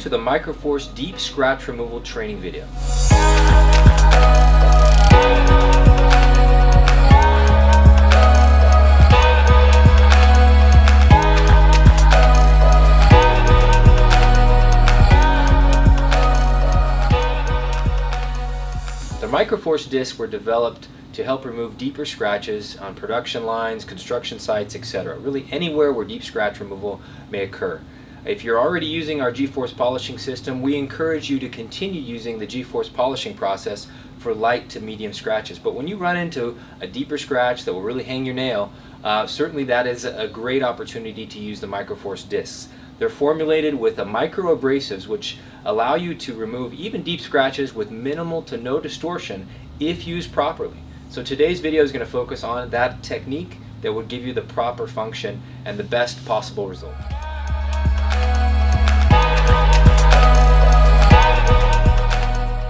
to the Microforce Deep Scratch Removal training video. The Microforce discs were developed to help remove deeper scratches on production lines, construction sites, etc. Really anywhere where deep scratch removal may occur. If you're already using our G-Force polishing system, we encourage you to continue using the G-Force polishing process for light to medium scratches. But when you run into a deeper scratch that will really hang your nail, certainly that is a great opportunity to use the Microforce discs. They're formulated with micro abrasives which allow you to remove even deep scratches with minimal to no distortion if used properly. So today's video is going to focus on that technique that would give you the proper function and the best possible result.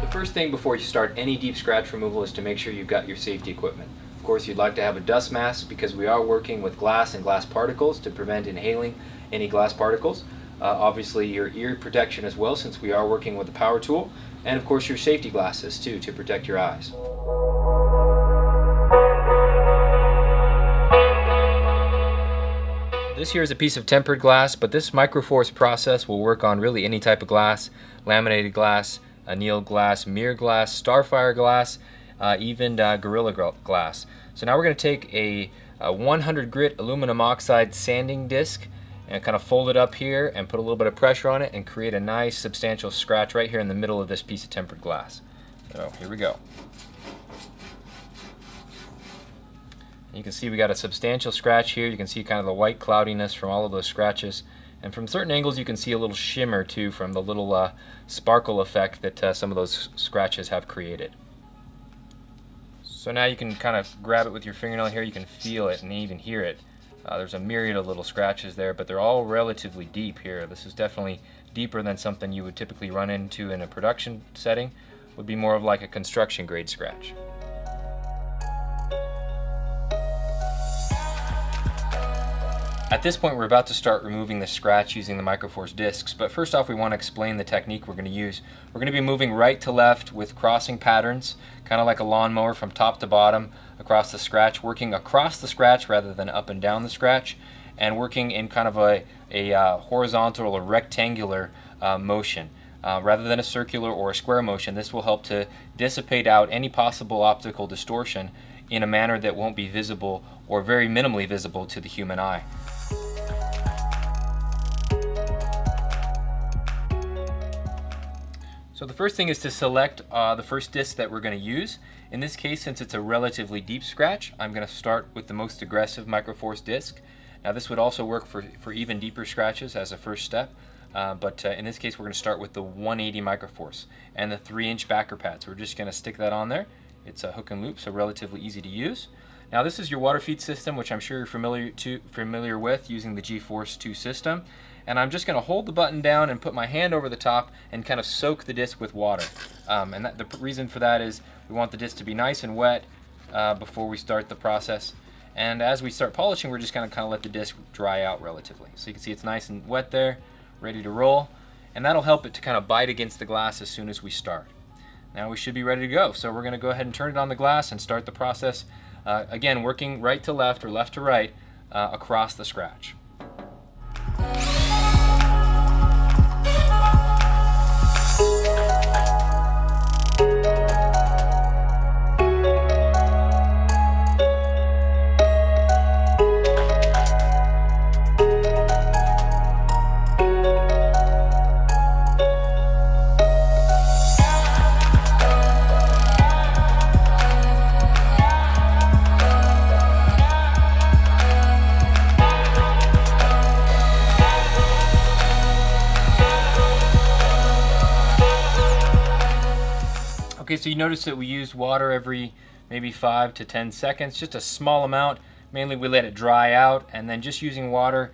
The first thing before you start any deep scratch removal is to make sure you've got your safety equipment. Of course, you'd like to have a dust mask because we are working with glass and glass particles to prevent inhaling any glass particles. Obviously your ear protection as well, since we are working with a power tool, and of course your safety glasses too to protect your eyes. This here is a piece of tempered glass, but this Microforce process will work on really any type of glass: laminated glass, annealed glass, mirror glass, starfire glass, even Gorilla Glass. So now we're going to take a 100 grit aluminum oxide sanding disc and kind of fold it up here and put a little bit of pressure on it and create a nice substantial scratch right here in the middle of this piece of tempered glass. So here we go. You can see we got a substantial scratch here. You can see kind of the white cloudiness from all of those scratches. And from certain angles you can see a little shimmer too from the little sparkle effect that some of those scratches have created. So now you can kind of grab it with your fingernail here. You can feel it and even hear it. There's a myriad of little scratches there, but they're all relatively deep here. This is definitely deeper than something you would typically run into in a production setting. Would be more of like a construction grade scratch. At this point we're about to start removing the scratch using the Microforce discs, but first off we want to explain the technique we're going to use. We're going to be moving right to left with crossing patterns, kind of like a lawnmower from top to bottom across the scratch, working across the scratch rather than up and down the scratch, and working in kind of a horizontal or rectangular motion. Rather than a circular or a square motion. This will help to dissipate out any possible optical distortion in a manner that won't be visible or very minimally visible to the human eye. So the first thing is to select the first disc that we're going to use. In this case, since it's a relatively deep scratch, I'm going to start with the most aggressive Microforce disc. Now this would also work for even deeper scratches as a first step, but in this case we're going to start with the 180 Microforce and the 3-inch backer pad. So we're just going to stick that on there. It's a hook and loop, so relatively easy to use. Now this is your water feed system, which I'm sure you're familiar with using the G-Force 2 system. And I'm just going to hold the button down and put my hand over the top and kind of soak the disc with water. The reason for that is we want the disc to be nice and wet before we start the process. And as we start polishing, we're just going to kind of let the disc dry out relatively. So you can see it's nice and wet there, ready to roll. And that'll help it to kind of bite against the glass as soon as we start. Now we should be ready to go. So we're going to go ahead and turn it on the glass and start the process. Again, working right to left or left to right across the scratch. Okay, so you notice that we use water every maybe 5 to 10 seconds, just a small amount. Mainly we let it dry out and then just using water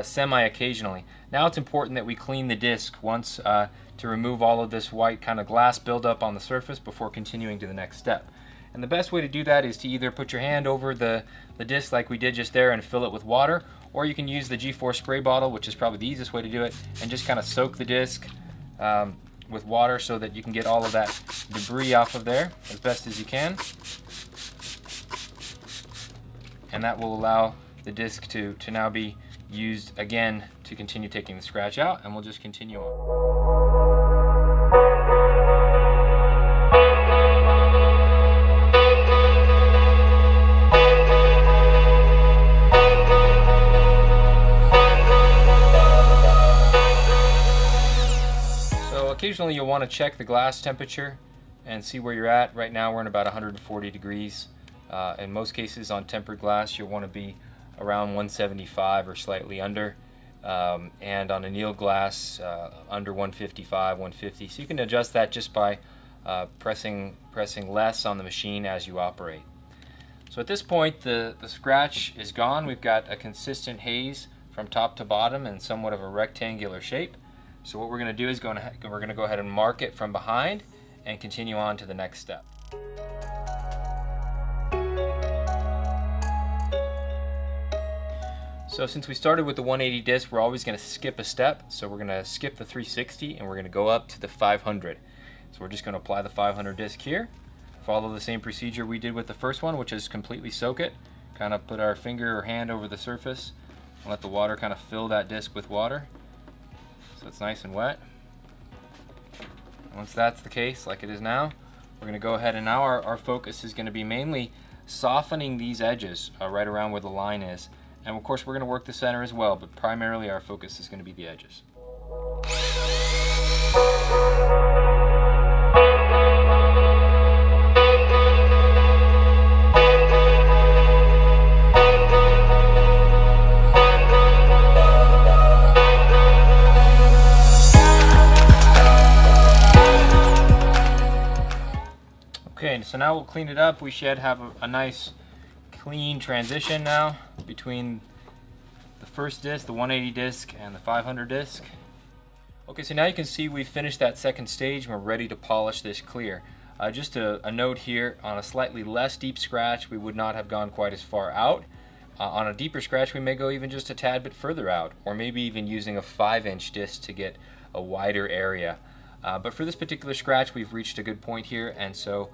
semi-occasionally. Now it's important that we clean the disc once to remove all of this white kind of glass buildup on the surface before continuing to the next step. And the best way to do that is to either put your hand over the disc like we did just there and fill it with water, or you can use the G-Force spray bottle, which is probably the easiest way to do it, and just kind of soak the disc with water so that you can get all of that debris off of there as best as you can. And that will allow the disc to now be used again to continue taking the scratch out, and we'll just continue on. Occasionally you'll want to check the glass temperature and see where you're at. Right now we're in about 140 degrees. In most cases on tempered glass you'll want to be around 175 or slightly under, and on annealed glass under 155, 150. So you can adjust that just by pressing less on the machine as you operate. So at this point the scratch is gone. We've got a consistent haze from top to bottom and somewhat of a rectangular shape. So what we're going to do is we're going to go ahead and mark it from behind and continue on to the next step. So since we started with the 180 disc, we're always going to skip a step. So we're going to skip the 360 and we're going to go up to the 500. So we're just going to apply the 500 disc here. Follow the same procedure we did with the first one, which is completely soak it. Kind of put our finger or hand over the surface and let the water kind of fill that disc with water. So it's nice and wet. Once that's the case, like it is now, we're going to go ahead and now our focus is going to be mainly softening these edges right around where the line is. And of course we're going to work the center as well, but primarily our focus is going to be the edges. Okay, so now we'll clean it up. We should have a nice clean transition now between the first disc, the 180 disc, and the 500 disc. Okay, so now you can see we've finished that second stage and we're ready to polish this clear. Just a note here, on a slightly less deep scratch we would not have gone quite as far out. On a deeper scratch we may go even just a tad bit further out, or maybe even using a 5-inch disc to get a wider area. But for this particular scratch we've reached a good point here, and so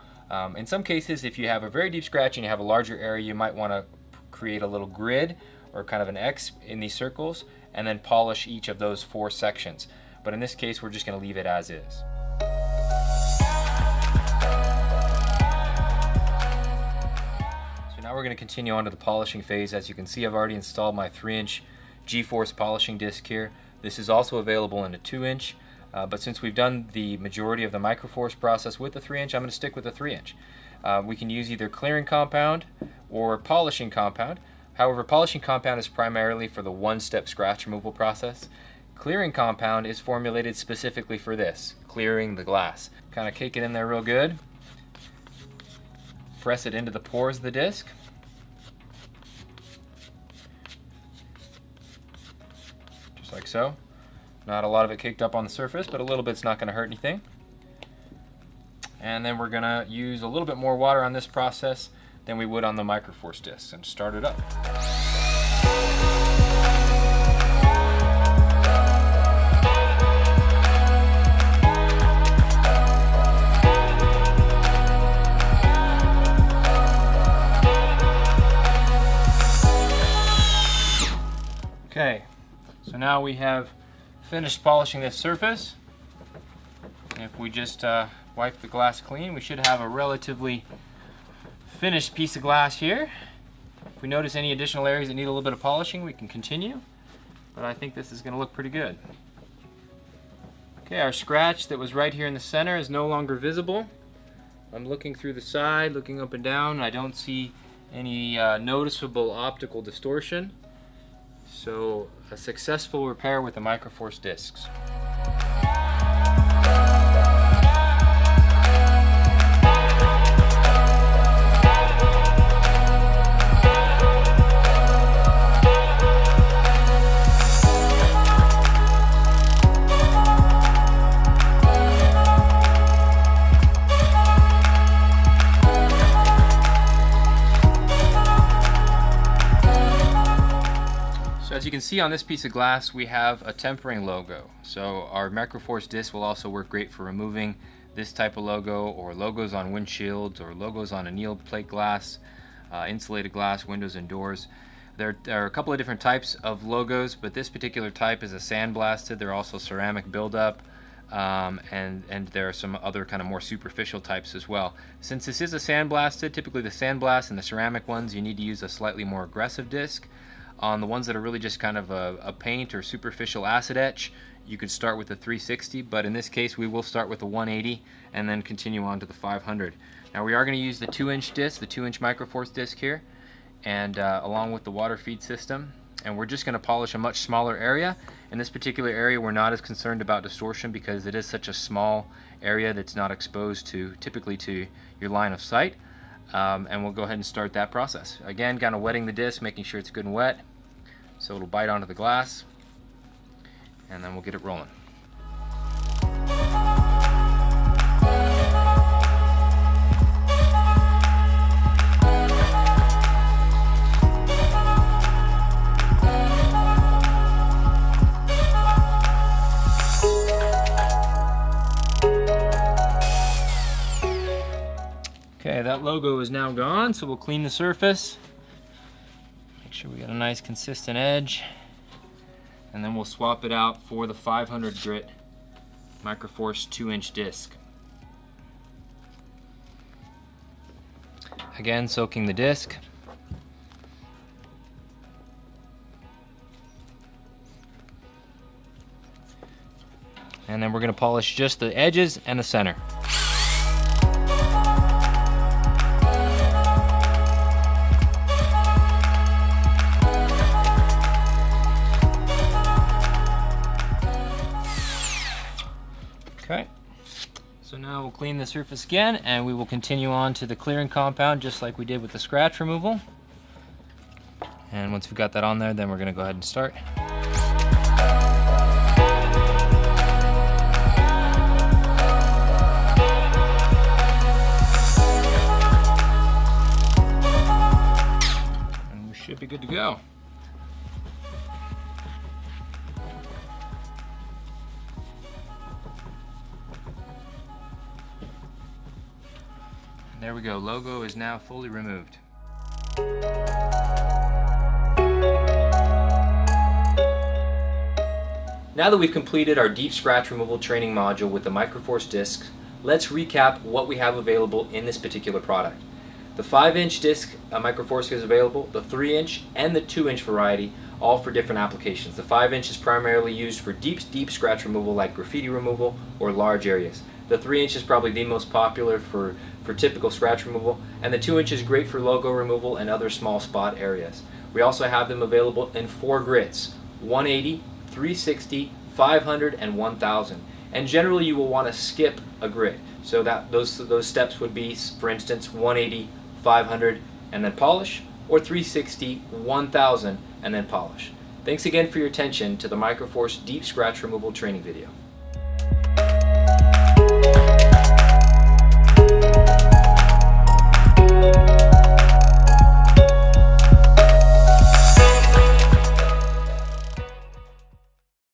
in some cases if you have a very deep scratch and you have a larger area, you might want to create a little grid or kind of an X in these circles and then polish each of those 4 sections. But in this case we're just going to leave it as is. So now we're going to continue on to the polishing phase. As you can see, I've already installed my 3-inch G-force polishing disc here. This is also available in a 2-inch. But since we've done the majority of the microforce process with the 3-inch, I'm going to stick with the 3-inch. We can use either clearing compound or polishing compound. However, polishing compound is primarily for the one-step scratch removal process. Clearing compound is formulated specifically for this, clearing the glass. Kind of cake it in there real good. Press it into the pores of the disc. Just like so. Not a lot of it caked up on the surface, but a little bit's not going to hurt anything. And then we're going to use a little bit more water on this process than we would on the microforce discs and start it up. Okay, so now we have finished polishing this surface. If we just wipe the glass clean, we should have a relatively finished piece of glass here. If we notice any additional areas that need a little bit of polishing, we can continue, but I think this is going to look pretty good. Okay, our scratch that was right here in the center is no longer visible. I'm looking through the side, looking up and down, and I don't see any noticeable optical distortion. So a successful repair with the microforce discs. As you can see on this piece of glass we have a tempering logo. So our Microforce disc will also work great for removing this type of logo, or logos on windshields, or logos on annealed plate glass, insulated glass, windows and doors. There are a couple of different types of logos, but this particular type is a sandblasted. There are also ceramic buildup, and there are some other kind of more superficial types as well. Since this is a sandblasted, typically the sandblast and the ceramic ones, you need to use a slightly more aggressive disc. On the ones that are really just kind of a paint or superficial acid etch, you could start with the 360, but in this case we will start with the 180 and then continue on to the 500. Now we are going to use the 2-inch disc, the 2-inch Microforce disc here, and along with the water feed system, and we're just going to polish a much smaller area. In this particular area we're not as concerned about distortion because it is such a small area that's not exposed typically to your line of sight. And we'll go ahead and start that process. Again, kind of wetting the disc, making sure it's good and wet so it'll bite onto the glass, and then we'll get it rolling. Okay, that logo is now gone, so we'll clean the surface. Make sure we got a nice consistent edge. And then we'll swap it out for the 500 grit Microforce 2-inch disc. Again, soaking the disc. And then we're going to polish just the edges and the center. Okay, so now we'll clean the surface again, and we will continue on to the clearing compound just like we did with the scratch removal. And once we've got that on there, then we're going to go ahead and start. And we should be good to go. There we go, logo is now fully removed. Now that we've completed our deep scratch removal training module with the Microforce discs, let's recap what we have available in this particular product. The 5-inch disc Microforce is available, the 3-inch and the 2-inch variety, all for different applications. The 5-inch is primarily used for deep scratch removal like graffiti removal or large areas. The 3-inch is probably the most popular for typical scratch removal, and the 2-inch is great for logo removal and other small spot areas. We also have them available in 4 grits: 180, 360, 500, and 1000. And generally you will want to skip a grit. So that those steps would be, for instance, 180, 500, and then polish, or 360, 1000, and then polish. Thanks again for your attention to the Microforce Deep Scratch Removal training video.